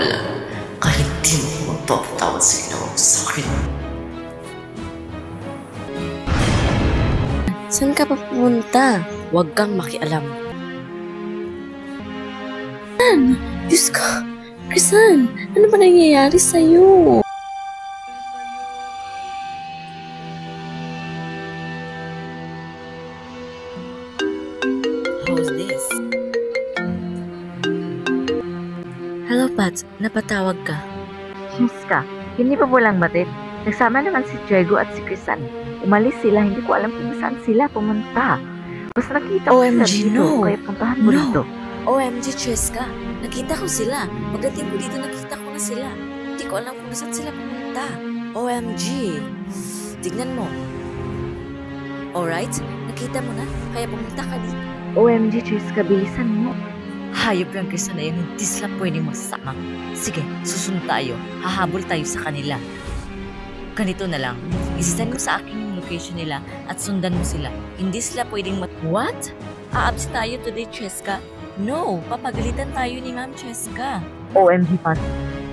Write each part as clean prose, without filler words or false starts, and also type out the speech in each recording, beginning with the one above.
mawawalan kahit di mo magpapatawad sa ginawa mo sa akin. Saan ka pa pupunta? Huwag kang makialam. Diyos ko! Krisan! Ano ba nangyayari sa'yo? How's this? Hello, Pat. Napatawag ka. Shiska, hindi pa walang batid. Nagsama naman si Diego at si Krisan. Umalis sila, hindi ko alam kung saan sila pumunta. Basta nakita ko sila OMG, dito, no. kaya puntahan mo No. dito. OMG, Cheska. Nakita ko sila. Pagdating ko dito, nakita ko na sila. Hindi ko alam kung saan sila pumunta. OMG. Tignan mo. Alright? Nakita mo na? Kaya pumunta ka dito. OMG, Shiska, bilisan mo. Hayop yung Krisan na yun, hindi sila pwedeng magsasama. Sige, susunod tayo. Hahabol tayo sa kanila. Ganito na lang, isisend mo sa akin yung location nila at sundan mo sila. Hindi sila pwedeng What? Aabsent tayo today, Cheska? No, papagalitan tayo ni Ma'am Cheska. OMG, Pat.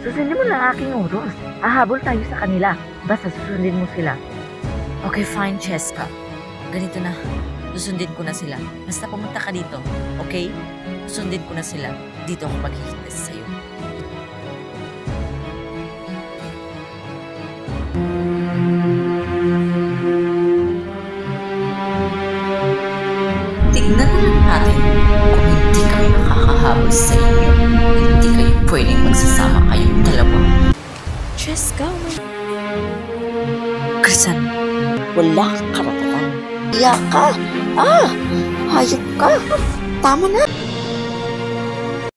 Susundin mo lang aking oras. Hahabol tayo sa kanila. Basta susundin mo sila. Okay, fine, Cheska. Ganito na, susundin ko na sila. Basta pumunta ka dito, okay? Susundin ko na sila. Dito ako maghihintay sa'yo. Tignan na lang natin kung hindi kami makakahabol sa inyo. Hindi kayo pwedeng magsasama kayong dalawa. Cheska, Krisan, wala kang karapatan. Iyak ka! Hayop ka! Tama na!